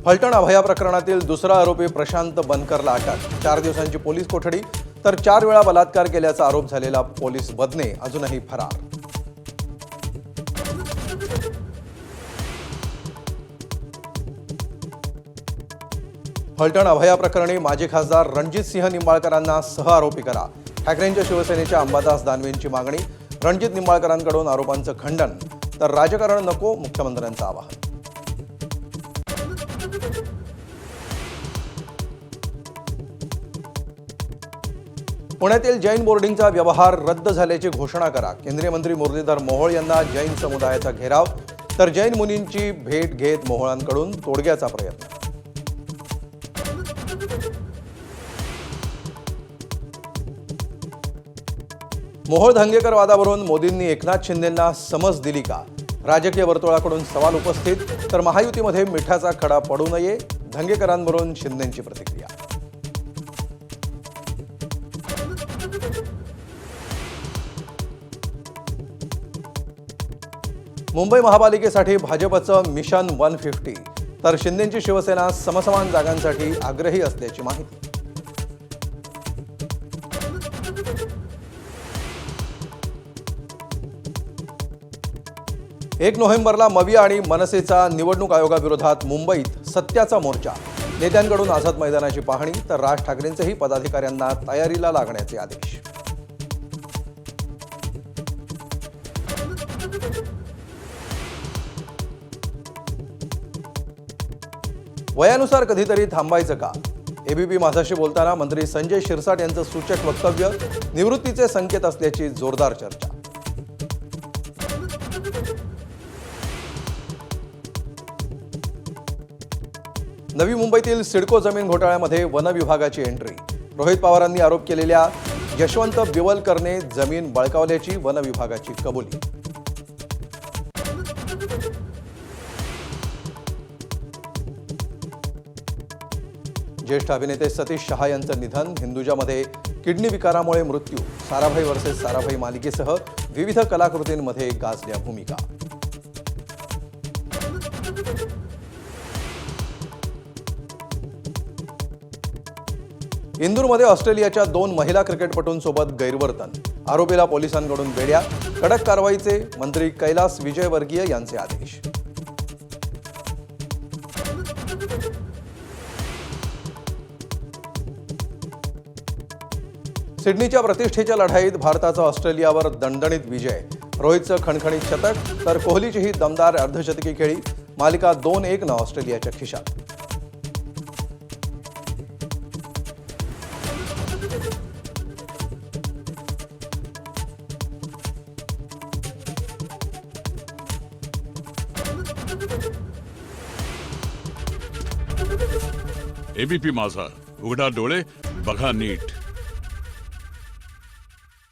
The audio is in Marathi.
फलटण अभया प्रकरणातील दुसरा आरोपी प्रशांत बनकरला अटक। 4 दिवसांची पोलीस कोठडी तर 4 वेळा बलात्कार केल्याचा आरोप झालेला पोलीस बदने अजूनही फरार। फलटण अभया प्रकरणी माजी खासदार रणजितसिंह निंबाळकरांना सहआरोपी करा। ठाकरेंच्या शिवसेनेच्या अंबादास दानवेंची मागणी। रणजित निंबाळकरांकडून आरोपांचं खंडन तर राजकारण नको, मुख्यमंत्र्यांचं आवाहन। पुण्यातील जैन बोर्डिंगचा व्यवहार रद्द झाल्याची घोषणा करा। केंद्रीय मंत्री मुरलीधर मोहोळ यांना जैन समुदायाचा घेराव तर जैन मुनींची भेट घेत मोहोळांकडून तोडग्याचा प्रयत्न। मोहोळ धंगेकर वादावरून मोदींनी एकनाथ शिंदेंना समज दिली का? राजकीय वर्तुळाकडून सवाल उपस्थित तर महायुतीमध्ये मिठाचा खडा पडू नये, धंगेकरांवरून शिंदेंची प्रतिक्रिया। मुंबई महापालिकेसाठी भाजपचं मिशन 150 तर शिंदेंची शिवसेना समसमान जागांसाठी आग्रही असल्याची माहिती। 1 नोव्हेंबरला मविया आणि मनसेचा निवडणूक आयोगाविरोधात मुंबईत सत्याचा मोर्चा। नेत्यांकडून आझाद मैदानाची पाहणी तर राज ठाकरेंचेही पदाधिकाऱ्यांना तयारीला लागण्याचे आदेश। वयानुसार कधीतरी थांबायचं का? एबीपी माझाशी बोलताना मंत्री संजय शिरसाट यांचं सूचक वक्तव्य। निवृत्तीचे संकेत असल्याची जोरदार चर्चा। नवी मुंबईतील सिडको जमीन घोटाळ्यामध्ये वन विभागाची एंट्री। रोहित पवारांनी आरोप केलेल्या यशवंत बिवलकरने जमीन बळकावल्याची वन विभागाची कबुली। ज्येष्ठ अभिनेते सतीश शहा यांचं निधन। हिंदुजामध्ये किडनी विकारामुळे मृत्यू। साराभाई वर्सेस साराभाई मालिकेसह विविध कलाकृतींमध्ये गाजल्या भूमिका। इंदूरमध्ये ऑस्ट्रेलियाच्या 2 महिला क्रिकेटपटूंसोबत गैरवर्तन। आरोपीला पोलिसांकडून बेड्या। कडक कारवाईचे मंत्री कैलास विजयवर्गीय यांचे आदेश। सिडनीच्या प्रतिष्ठेच्या लढाईत भारताचा ऑस्ट्रेलियावर दणदणीत विजय। रोहितचं खणखणीत शतक तर कोहलीचीही दमदार अर्धशतकी खेळी। मालिका 2-1 न ऑस्ट्रेलियाच्या खिशात। एबीपी माझा, उघडा डोळे बघा नीट।